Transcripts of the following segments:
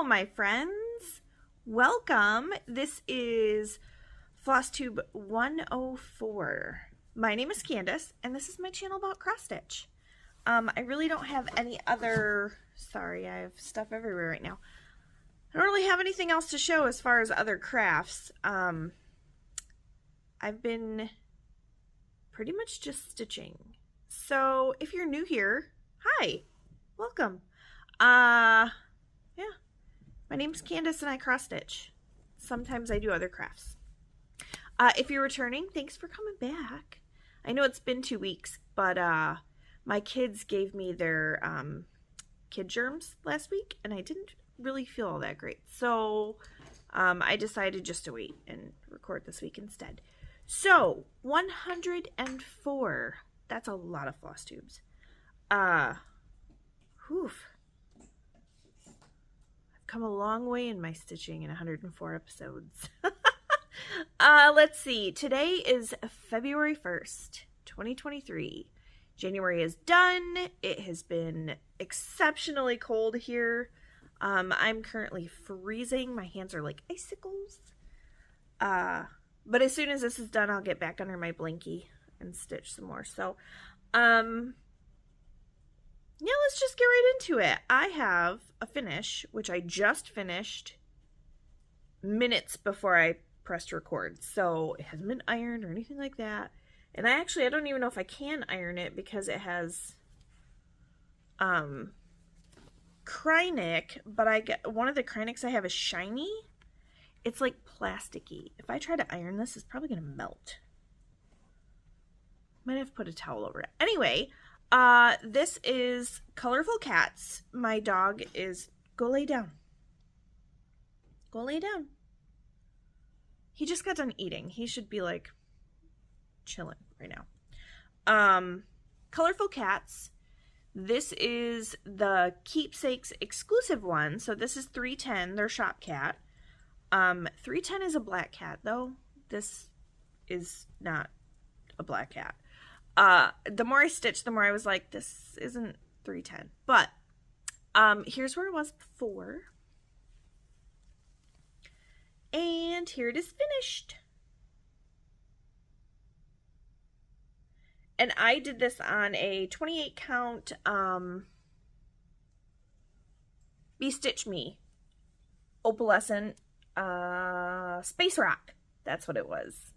my friends. Welcome. This is Flosstube 104. My name is Candace, and this is my channel about cross stitch. I really don't have any other... Sorry, I have stuff everywhere right now. I don't really have anything else to show as far as other crafts. I've been pretty much just stitching. So if you're new here, hi, welcome. Yeah, my name's Candace and I cross stitch. Sometimes I do other crafts. If you're returning, thanks for coming back. I know it's been 2 weeks, but my kids gave me their kid germs last week, and I didn't really feel all that great. So I decided just to wait and record this week instead. So 104. That's a lot of floss tubes. Whew. I've come a long way in my stitching in 104 episodes. Let's see. Today is February 1st, 2023. January is done. It has been exceptionally cold here. I'm currently freezing. My hands are like icicles. But as soon as this is done, I'll get back under my blankie and stitch some more. So, yeah, let's just get right into it. I have a finish, which I just finished minutes before I pressed record. So it hasn't been ironed or anything like that. And I don't even know if I can iron it because it has Krynic, but I get one of the Krynics I have is shiny. It's like plasticky. If I try to iron this, it's probably gonna melt. Might have to put a towel over it. Anyway, this is Colorful Cats. My dog is... Go lay down. Go lay down. He just got done eating. He should be like chilling right now. Colorful Cats. This is the Keepsakes exclusive one. So this is 310, their shop cat. 310 is a black cat though. This is not a black cat. The more I stitched, the more I was like, this isn't 310. But here's where it was before. And here it is finished. And I did this on a 28 count Be Stitch Me opalescent Space Rock. That's what it was.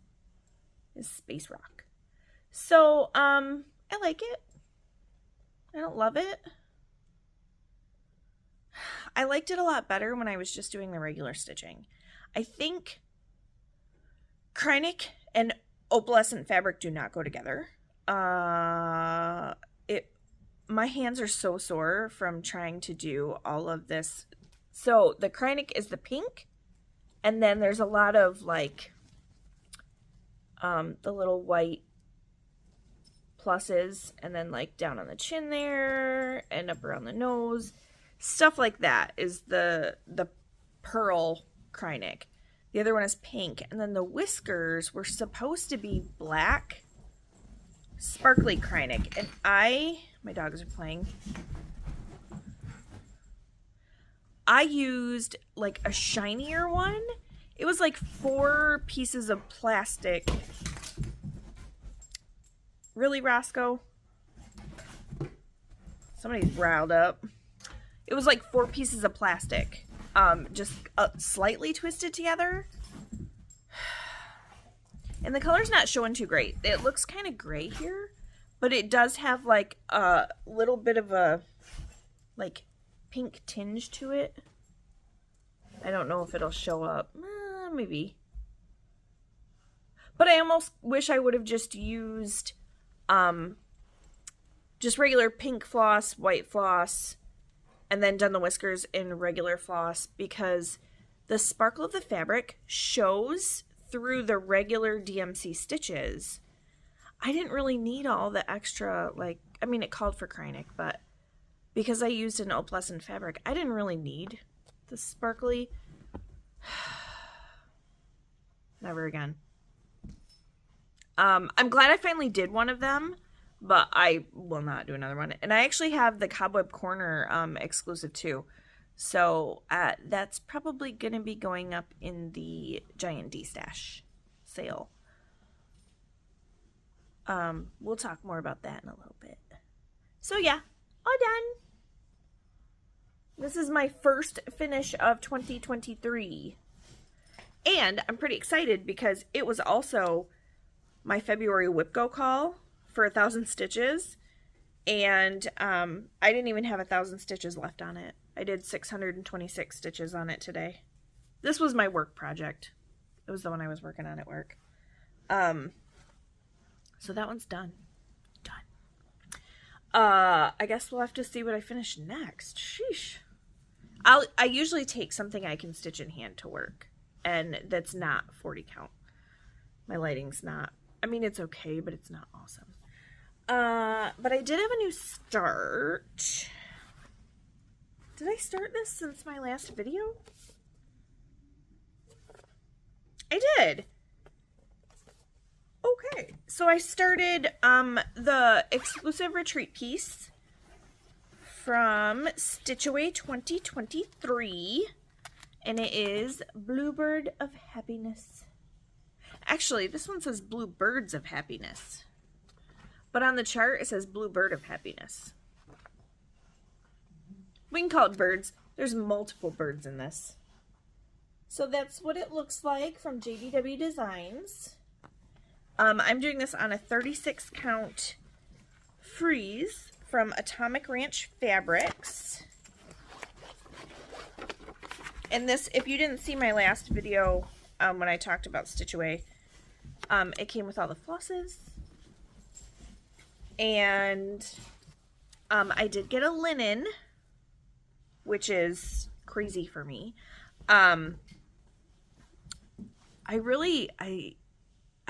It's Space Rock. So I like it. I don't love it. I liked it a lot better when I was just doing the regular stitching. I think Krynic and opalescent fabric do not go together. My hands are so sore from trying to do all of this. So the Krynic is the pink, and then there's a lot of like the little white pluses, and then like down on the chin there and up around the nose, stuff like that is the pearl Krynic. The other one is pink, and then the whiskers were supposed to be black sparkly Krynic, and my dogs are playing. I used like a shinier one. It was like 4 pieces of plastic. Really, Roscoe? Somebody's riled up. It was like 4 pieces of plastic, just slightly twisted together. And the color's not showing too great. It looks kind of gray here, but it does have like a little bit of a like pink tinge to it. I don't know if it'll show up. Maybe. But I almost wish I would have just used just regular pink floss, white floss, and then done the whiskers in regular floss, because the sparkle of the fabric shows through the regular DMC stitches. I didn't really need all the extra, like, I mean, it called for Krynic, but because I used an opalescent fabric, I didn't really need the sparkly. Never again. I'm glad I finally did one of them, but I will not do another one. And I actually have the Cobweb Corner exclusive too. So that's probably going to be going up in the Giant D-Stash sale. We'll talk more about that in a little bit. So yeah, all done. This is my first finish of 2023. And I'm pretty excited because it was also my February WIPCO call for 1,000 stitches. And I didn't even have 1,000 stitches left on it. I did 626 stitches on it today. This was my work project. It was the one I was working on at work. So that one's done. I guess we'll have to see what I finish next. Sheesh. I usually take something I can stitch in hand to work, and that's not 40 count. My lighting's not, I mean, it's okay, but it's not awesome. But I did have a new start. Did I start this since my last video? I did. Okay, so I started the exclusive retreat piece from Pittaway 2023, and it is Bluebird of Happiness. Actually, this one says Bluebirds of Happiness, but on the chart it says Bluebird of Happiness. We can call it birds. There's multiple birds in this. So that's what it looks like from JDW Designs. I'm doing this on a 36 count freeze from Atomic Ranch Fabrics. And this, if you didn't see my last video when I talked about Pittaway, it came with all the flosses. And I did get a linen, which is crazy for me.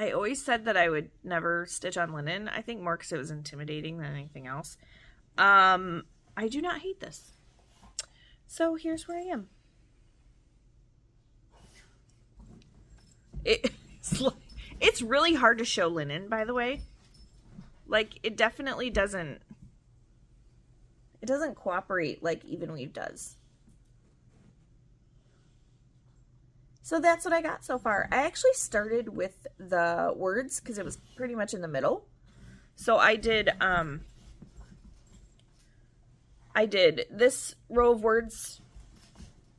I always said that I would never stitch on linen. I think more because it was intimidating than anything else. I do not hate this. So here's where I am. It's really hard to show linen, by the way. Like, it definitely doesn't cooperate like even weave does. So that's what I got so far. I actually started with the words because it was pretty much in the middle. So I did this row of words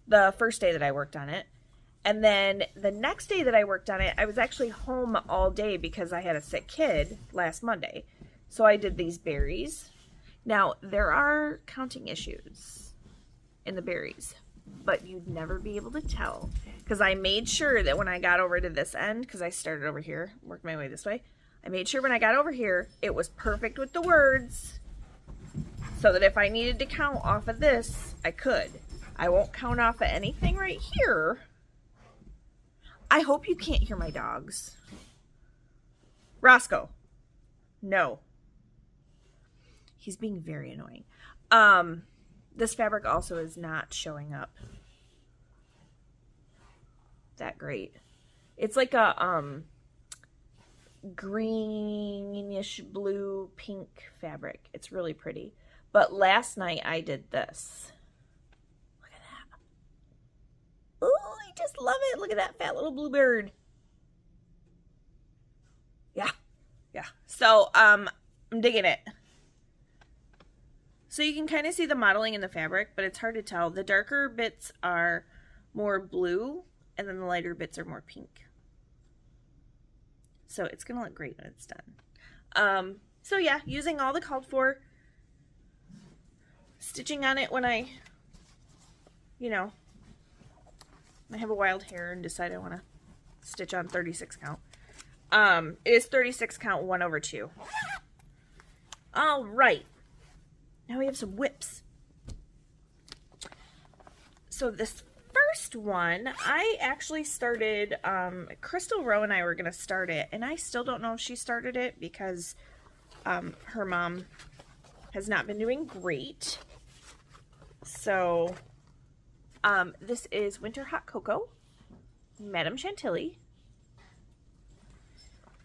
the first day that I worked on it. And then the next day that I worked on it, I was actually home all day because I had a sick kid last Monday. So I did these berries. Now, there are counting issues in the berries, but you'd never be able to tell because I made sure that when I got over to this end, because I started over here, worked my way this way, I made sure when I got over here, it was perfect with the words so that if I needed to count off of this, I could. I won't count off of anything right here. I hope you can't hear my dogs. Roscoe. No. He's being very annoying. This fabric also is not showing up that great. It's like a greenish blue pink fabric. It's really pretty. But last night I did this. Look at that. Oh, I just love it. Look at that fat little bluebird. Yeah. Yeah. So, I'm digging it. So you can kind of see the modeling in the fabric, but it's hard to tell. The darker bits are more blue, and then the lighter bits are more pink. So it's going to look great when it's done. So yeah, using all the called for, stitching on it when I have a wild hair and decide I want to stitch on 36 count. It is 36 count 1/2. All right. Now we have some whips. So this first one, I actually started, Crystal Rowe and I were going to start it, and I still don't know if she started it because her mom has not been doing great. So this is Winter Hot Cocoa, Madame Chantilly,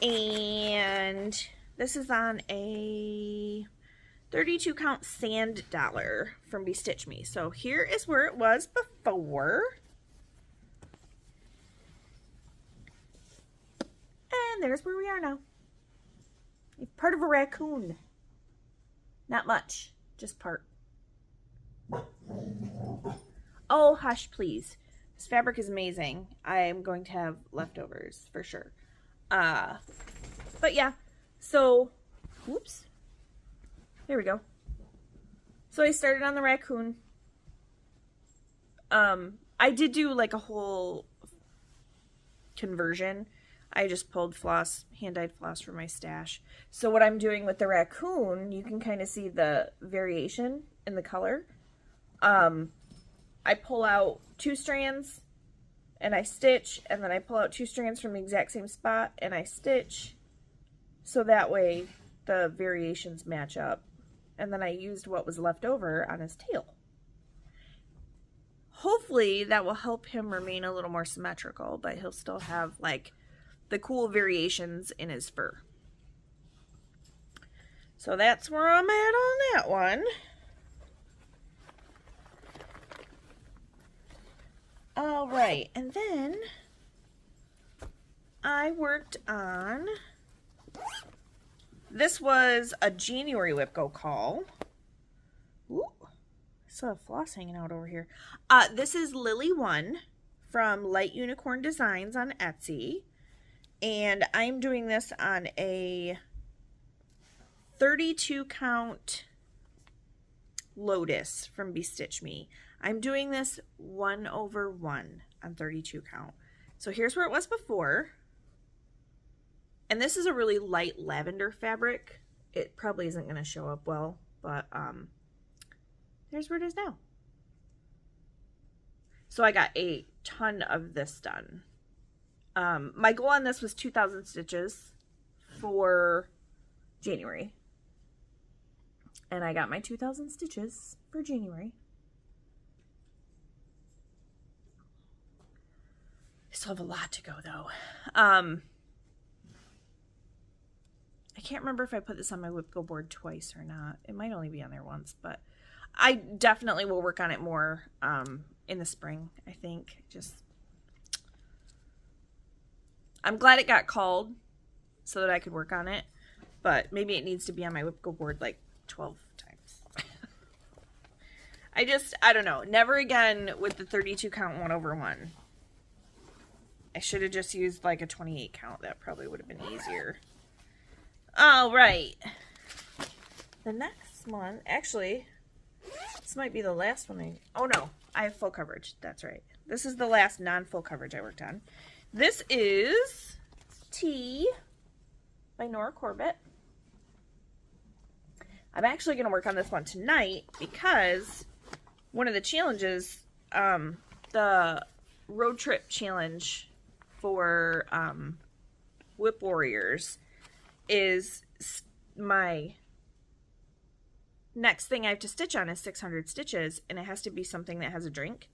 and this is on a 32 count sand dollar from Bestitch Me. So here is where it was before. And there's where we are now. It's part of a raccoon. Not much, just part. Oh, hush, please. This fabric is amazing. I am going to have leftovers for sure. But yeah, so, whoops. There we go. So I started on the raccoon. I did do like a whole conversion. I just pulled floss, hand-dyed floss from my stash. So what I'm doing with the raccoon, you can kind of see the variation in the color. I pull out 2 strands and I stitch, and then I pull out 2 strands from the exact same spot and I stitch. So that way the variations match up. And then I used what was left over on his tail. Hopefully that will help him remain a little more symmetrical, but he'll still have like the cool variations in his fur. So that's where I'm at on that one. All right, and then I worked on, this was a January Whip Go call. Ooh, I still have floss hanging out over here. This is Lily 1 from Light Unicorn Designs on Etsy. And I'm doing this on a 32 count Lotus from Bestitch Me. I'm doing this 1/1 on 32 count. So here's where it was before. And this is a really light lavender fabric. It probably isn't going to show up well, but there's where it is now. So I got a ton of this done. My goal on this was 2,000 stitches for January. And I got my 2,000 stitches for January. I still have a lot to go though. I can't remember if I put this on my Whip Go board twice or not. It might only be on there once, but I definitely will work on it more in the spring, I think. I'm glad it got called so that I could work on it, but maybe it needs to be on my Whip Go board like 12 times. I don't know. Never again with the 32 count 1/1. I should have just used like a 28 count. That probably would have been easier. All right. The next one, actually, this might be the last one. Oh no, I have full coverage. That's right. This is the last non-full coverage I worked on. This is Tea by Nora Corbett. I'm actually going to work on this one tonight because one of the challenges, the road trip challenge for Whip Warriors, is my next thing I have to stitch on is 600 stitches, and it has to be something that has a drink.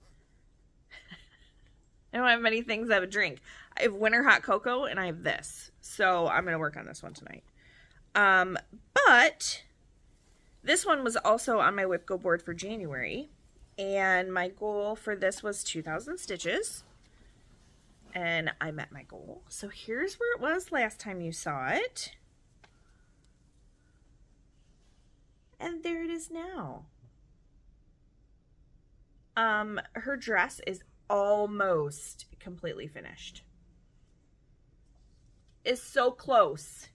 I don't have many things that have a drink. I have winter hot cocoa and I have this. So I'm going to work on this one tonight. But this one was also on my Whip Go board for January. And my goal for this was 2,000 stitches. And I met my goal. So here's where it was last time you saw it. And there it is now. Her dress is almost completely finished. It's so close.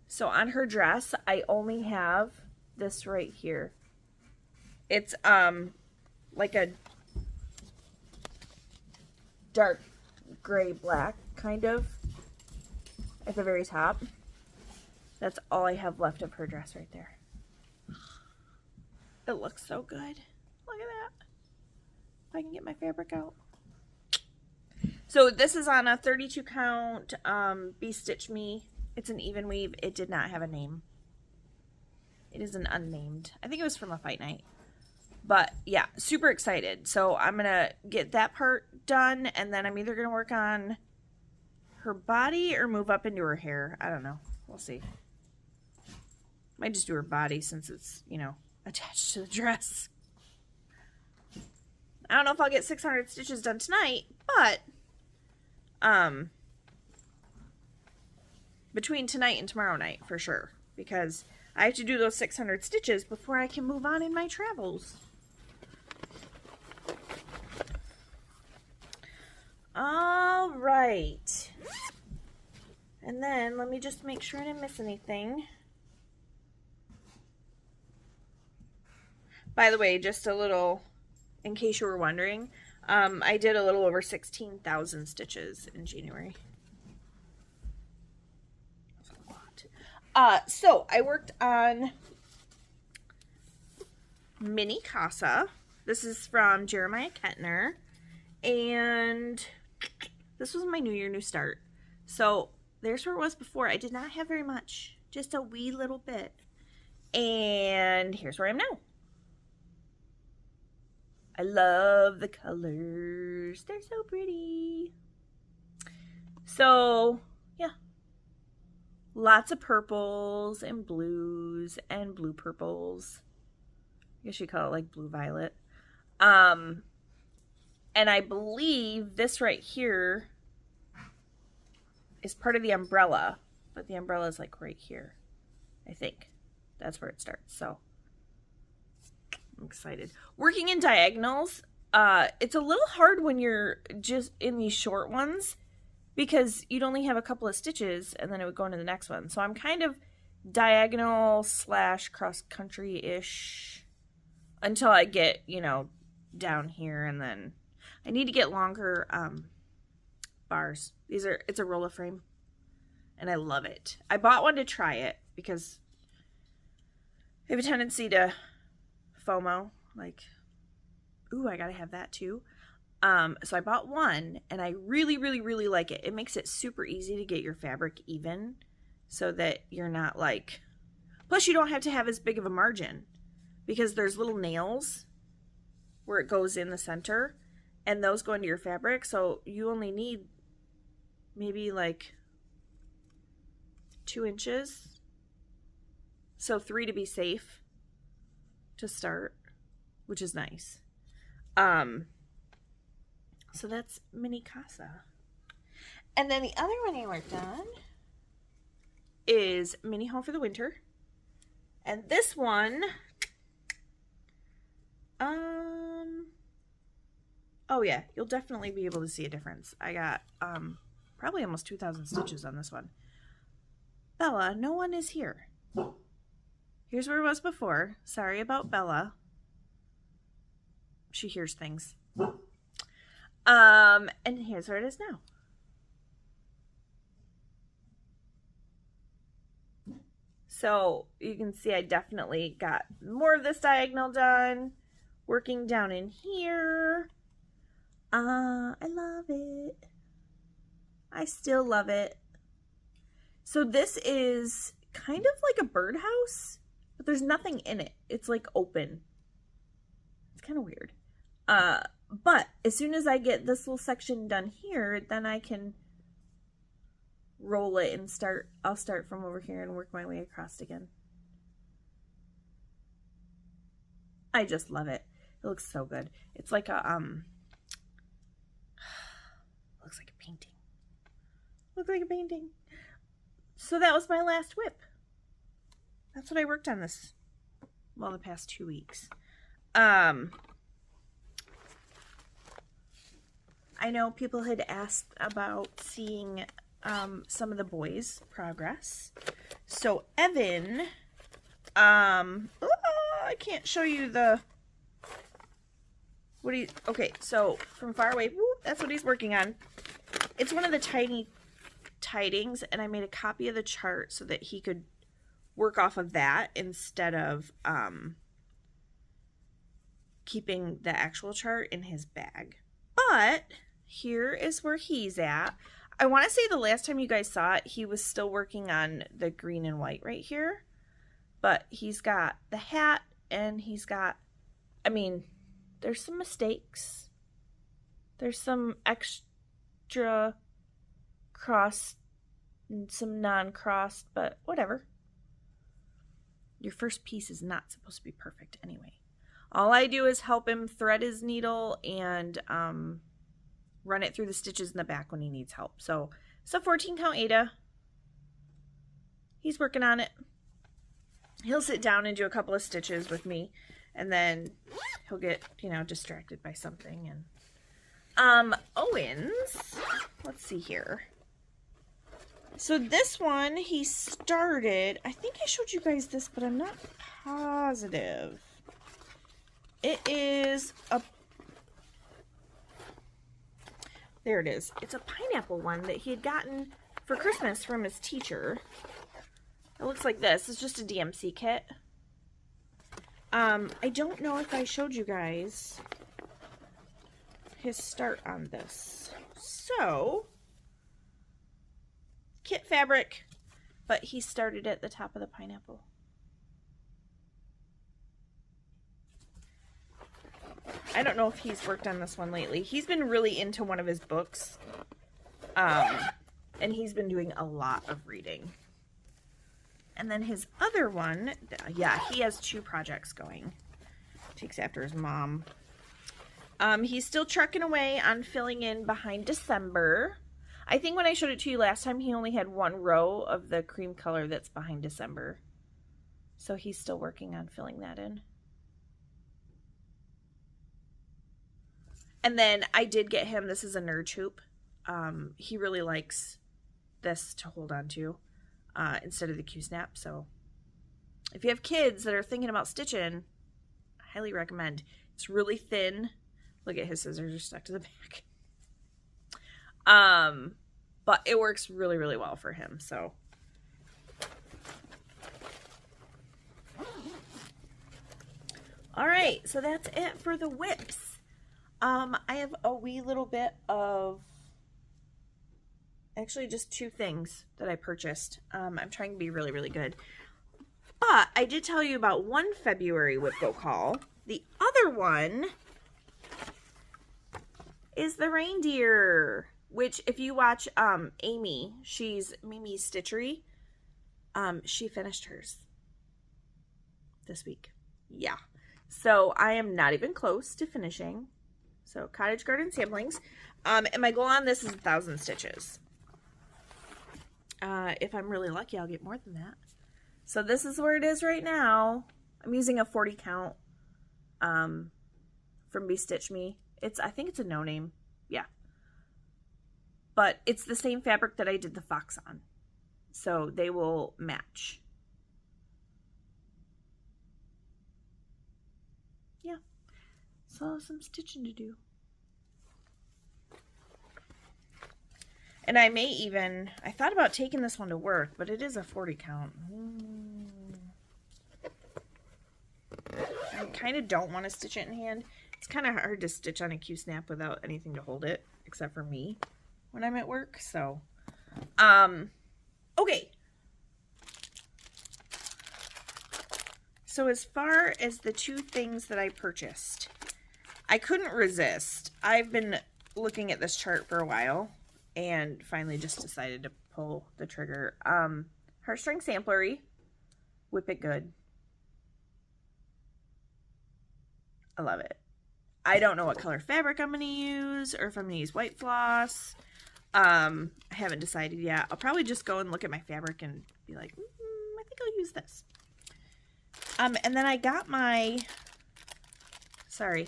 So on her dress, I only have this right here. It's like a dark gray black kind of at the very top. That's all I have left of her dress right there. It looks so good. Look at that. If I can get my fabric out. So this is on a 32 count Bestitch Me. It's an even weave. It did not have a name. It is an unnamed. I think it was from a fight night. But yeah, super excited. So I'm going to get that part done, and then I'm either going to work on her body or move up into her hair. I don't know. We'll see. Might just do her body since it's, you know, attached to the dress. I don't know if I'll get 600 stitches done tonight, but between tonight and tomorrow night for sure, because I have to do those 600 stitches before I can move on in my travels. All right. And then let me just make sure I didn't miss anything. By the way, just a little, in case you were wondering, I did a little over 16,000 stitches in January. That's a lot. So I worked on Mini Kasa. This is from Jeremiah Ketner. And this was my New Year, New Start. So there's where it was before. I did not have very much, just a wee little bit. And here's where I am now. I love the colors. They're so pretty. So, yeah. Lots of purples and blues and blue purples. I guess you call it like blue violet. And I believe this right here is part of the umbrella. But the umbrella is like right here. I think. That's where it starts. So I'm excited. Working in diagonals, it's a little hard when you're just in these short ones because you'd only have a couple of stitches and then it would go into the next one. So I'm kind of diagonal / cross country-ish until I get, you know, down here, and then I need to get longer bars. It's a roller frame and I love it. I bought one to try it because I have a tendency to FOMO, like, ooh, I gotta have that too. So I bought one and I really, really, really like it. It makes it super easy to get your fabric even so that you're not like, plus you don't have to have as big of a margin because there's little nails where it goes in the center and those go into your fabric. So you only need maybe like 2 inches. So 3 to be safe to start, which is nice. So that's Mini Kasa. And then the other one I worked on is Mini Home for the Winter. And this one, oh yeah, you'll definitely be able to see a difference. I got probably almost 2,000 stitches on this one. Bella, no one is here. Here's where it was before. Sorry about Bella. She hears things. And here's where it is now. So you can see I definitely got more of this diagonal done. Working down in here. I love it. I still love it. So this is kind of like a birdhouse, but there's nothing in it. It's like open. It's kind of weird. But as soon as I get this little section done here, then I can roll it and I'll start from over here and work my way across again. I just love it. It looks so good. It's like a, looks like a painting. Looks like a painting. So that was my last whip. That's what I worked on this, well, the past 2 weeks. I know people had asked about seeing some of the boys' progress. So Evan, I can't show you the, okay, so from far away, that's what he's working on. It's one of the tiny tidings, and I made a copy of the chart so that he could work off of that instead of keeping the actual chart in his bag. But here is where he's at. I want to say the last time you guys saw it, he was still working on the green and white right here. But he's got the hat, and he's got, I mean, there's some mistakes. There's some extra crossed and some non-crossed, but whatever. Your first piece is not supposed to be perfect anyway. All I do is help him thread his needle and run it through the stitches in the back when he needs help. So it's a 14 count Ada. He's working on it. He'll sit down and do a couple of stitches with me, and then he'll get, distracted by something. And Owens, let's see here. So this one he started, I think I showed you guys this, but I'm not positive. It is there it is. It's a pineapple one that he had gotten for Christmas from his teacher. It looks like this. It's just a DMC kit. I don't know if I showed you guys his start on this. So, kit fabric, but he started at the top of the pineapple. I don't know if he's worked on this one lately. He's been really into one of his books. And he's been doing a lot of reading. And then his other one, yeah, he has 2 projects going. Takes after his mom. He's still trucking away on filling in behind December. I think when I showed it to you last time, he only had 1 row of the cream color that's behind December. So he's still working on filling that in. And then I did get him, this is a Nerd Hoop. He really likes this to hold on to instead of the Q-snap. So if you have kids that are thinking about stitching, I highly recommend. It's really thin. Look at his scissors are stuck to the back. But it works really, really well for him. So all right, so that's it for the whips. I have a wee little bit of, actually just 2 things that I purchased. I'm trying to be really, really good. But I did tell you about one February whip book haul. The other one is the reindeer, which if you watch Amy, she's Mimi's Stitchery, she finished hers this week. Yeah. So I am not even close to finishing. So Cottage Garden Samplings. And my goal on this is 1,000 stitches. If I'm really lucky, I'll get more than that. So this is where it is right now. I'm using a 40 count from Bestitch Me. I think it's a no name. Yeah. But it's the same fabric that I did the fox on. So they will match. Yeah. So some stitching to do. And I may even, I thought about taking this one to work, but it is a 40 count. I kind of don't want to stitch it in hand. It's kind of hard to stitch on a Q-snap without anything to hold it, except for me when I'm at work. So, okay. So as far as the 2 things that I purchased, I couldn't resist. I've been looking at this chart for a while and finally just decided to pull the trigger. Heartstring Samplery, Whip It Good. I love it. I don't know what color fabric I'm going to use or if I'm going to use white floss. I haven't decided yet. I'll probably just go and look at my fabric and be like, I think I'll use this. And then I got my, sorry,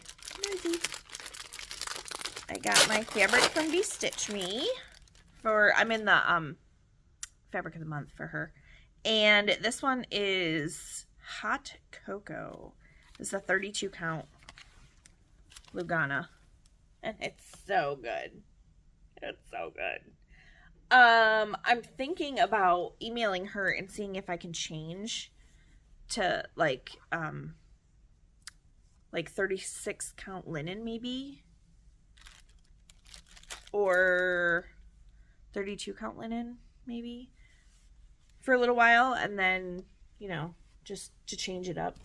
I got my fabric from Bestitch Me for, I'm in the fabric of the month for her. And this one is Hot Cocoa. This is a 32 count Lugana. And it's so good. It's so good. I'm thinking about emailing her and seeing if I can change to like 36 count linen maybe, or 32 count linen maybe for a little while, and then, you know, just to change it up.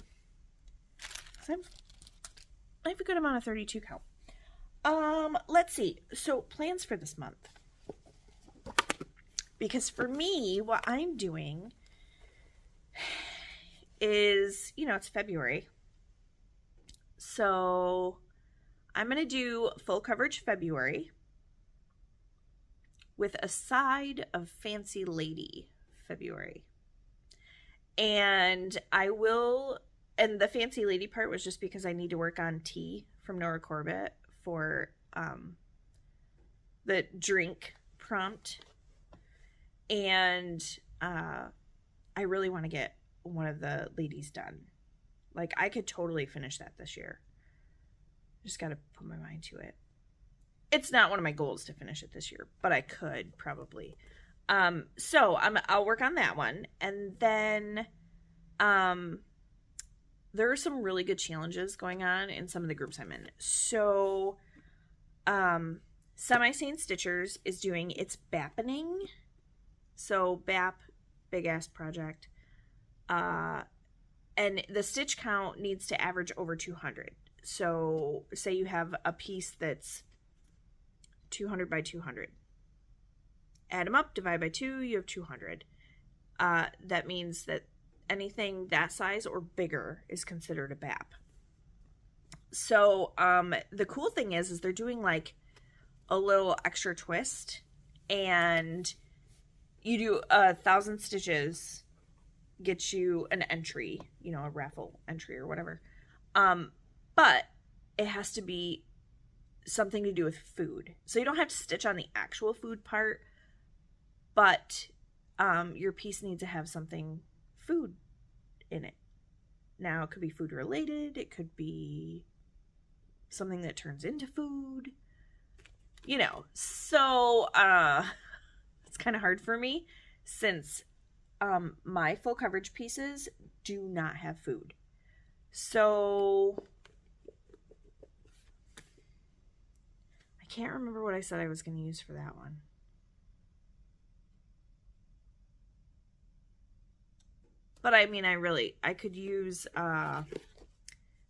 So I have a good amount of 32 count. Let's see. So plans for this month. Because for me, what I'm doing is, you know, it's February. So I'm going to do full coverage February with a side of Fancy Lady February. And and the Fancy Lady part was just because I need to work on tea from Nora Corbett for the drink prompt. And I really want to get one of the ladies done. Like, I could totally finish that this year. Just got to put my mind to it. It's not one of my goals to finish it this year, but I could probably. So I'll work on that one. And then there are some really good challenges going on in some of the groups I'm in. So Semi-Sane Stitchers is doing its BAPpening. So BAP, big ass project. And the stitch count needs to average over 200. So say you have a piece that's 200 by 200. Add them up, divide by 2, you have 200. That means that anything that size or bigger is considered a BAP. So the cool thing is they're doing like a little extra twist, and you do 1,000 stitches, gets you an entry, you know, a raffle entry or whatever. But it has to be something to do with food. So you don't have to stitch on the actual food part, but your piece needs to have something food in it. Now, it could be food related. It could be something that turns into food, you know. So it's kind of hard for me since my full coverage pieces do not have food. So I can't remember what I said I was going to use for that one. But I mean, I could use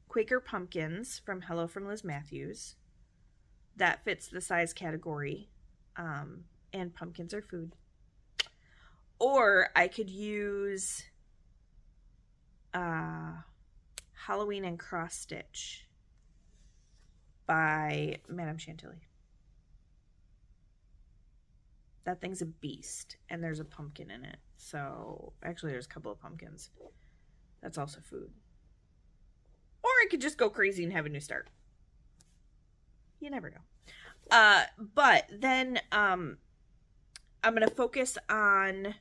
Quaker Pumpkins from Hello from Liz Matthews. That fits the size category. And pumpkins are food. Or I could use Halloween and Cross Stitch by Madame Chantilly. That thing's a beast, and there's a pumpkin in it. So, actually, there's a couple of pumpkins. That's also food. Or I could just go crazy and have a new start. You never know. But then I'm going to focus on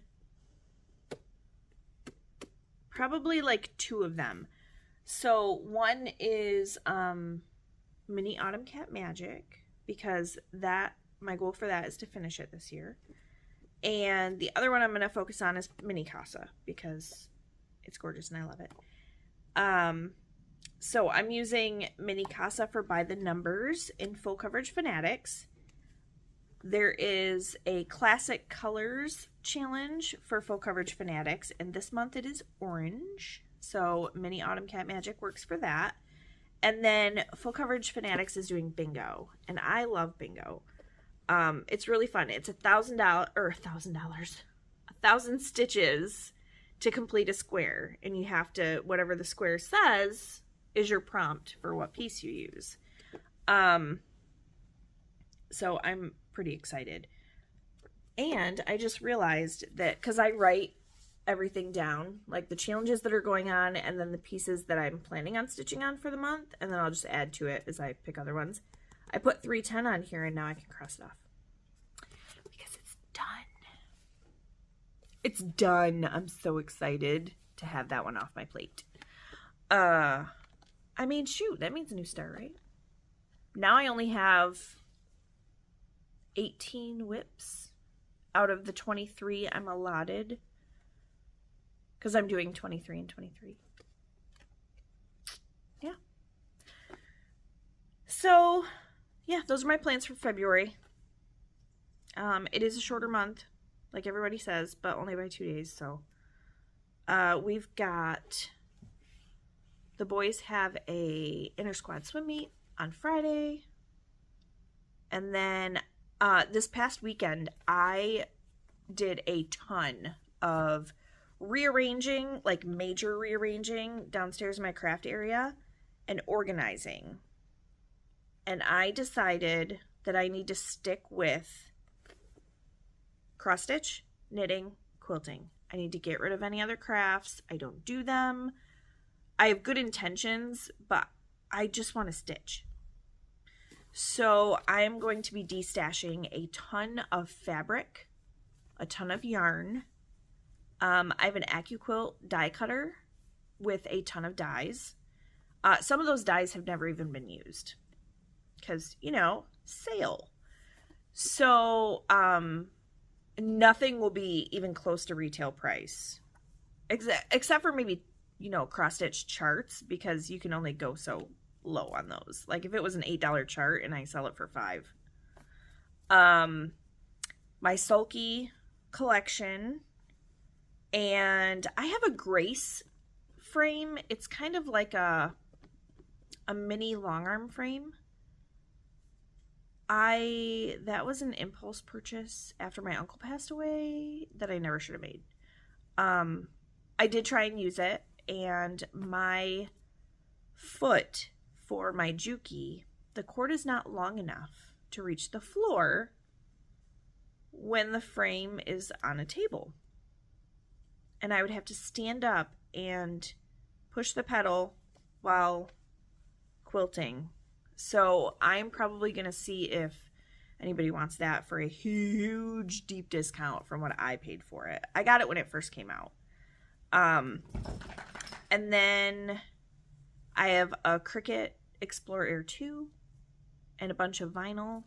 probably like 2 of them. So one is Mini Autumn Cat Magic, because my goal for that is to finish it this year. And the other one I'm going to focus on is Mini Kasa, because it's gorgeous and I love it. So I'm using Mini Kasa for By the Numbers in Full Coverage Fanatics. There is a Classic Colors challenge for Full Coverage Fanatics, and this month it is orange. So Mini Autumn Cat Magic works for that. And then Full Coverage Fanatics is doing bingo, and I love bingo. It's really fun. It's $1,000 stitches to complete a square, and you have to, whatever the square says is your prompt for what piece you use. So I'm pretty excited. And I just realized that, because I write everything down, like the challenges that are going on, and then the pieces that I'm planning on stitching on for the month, and then I'll just add to it as I pick other ones. I put 310 on here, and now I can cross it off. Because it's done. It's done. I'm so excited to have that one off my plate. I mean, shoot, that means a new start, right? Now I only have 18 whips out of the 23 I'm allotted, because I'm doing 23 and 23. Yeah. So, yeah, those are my plans for February. It is a shorter month, like everybody says, but only by 2 days. So, we've got, the boys have a inter-squad swim meet on Friday. And then this past weekend, I did a ton of rearranging, like major rearranging downstairs in my craft area and organizing. And I decided that I need to stick with cross stitch, knitting, quilting. I need to get rid of any other crafts. I don't do them. I have good intentions, but I just want to stitch. So I'm going to be destashing a ton of fabric, a ton of yarn. I have an AccuQuilt die cutter with a ton of dies. Some of those dies have never even been used because, you know, sale. So nothing will be even close to retail price, except for maybe, you know, cross-stitch charts, because you can only go so low on those. Like if it was an $8 chart and I sell it for $5. My sulky collection, and I have a Grace frame. It's kind of like a mini long arm frame. That was an impulse purchase after my uncle passed away that I never should have made. I did try and use it, and my foot for my Juki, the cord is not long enough to reach the floor when the frame is on a table. And I would have to stand up and push the pedal while quilting. So I'm probably going to see if anybody wants that for a huge deep discount from what I paid for it. I got it when it first came out. And then I have a Cricut Explorer Air 2 and a bunch of vinyl.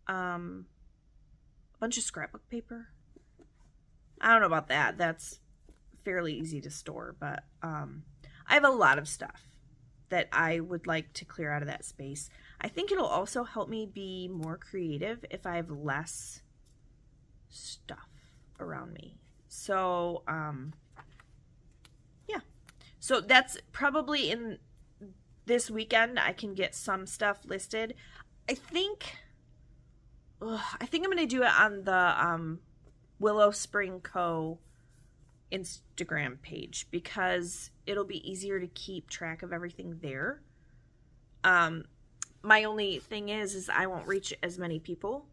A bunch of scrapbook paper. I don't know about that. That's fairly easy to store, but I have a lot of stuff that I would like to clear out of that space. I think it'll also help me be more creative if I have less stuff around me. So, yeah. So that's probably in this weekend I can get some stuff listed. I think I'm going to do it on the Willow Spring Co. Instagram page because it'll be easier to keep track of everything there. My only thing is I won't reach as many people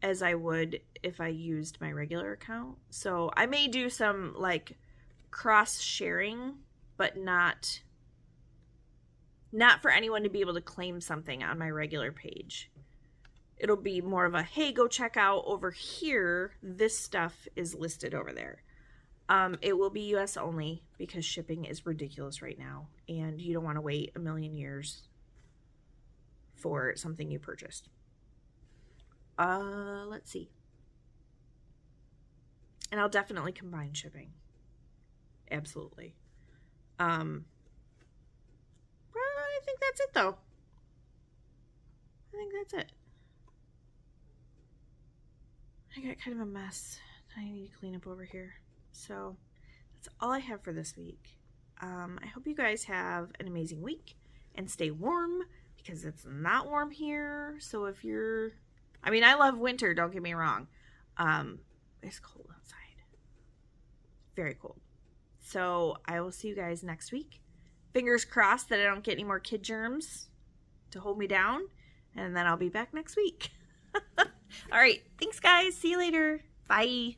as I would if I used my regular account. So I may do some like cross sharing, but not for anyone to be able to claim something on my regular page. It'll be more of a, hey, go check out over here. This stuff is listed over there. It will be US only because shipping is ridiculous right now. And you don't want to wait a million years for something you purchased. Let's see. And I'll definitely combine shipping. Absolutely. I think that's it though. I think that's it. I got kind of a mess that I need to clean up over here. So that's all I have for this week. I hope you guys have an amazing week and stay warm because it's not warm here. So if you're, I love winter, don't get me wrong. It's cold outside. Very cold. So I will see you guys next week. Fingers crossed that I don't get any more kid germs to hold me down. And then I'll be back next week. All right. Thanks, guys. See you later. Bye.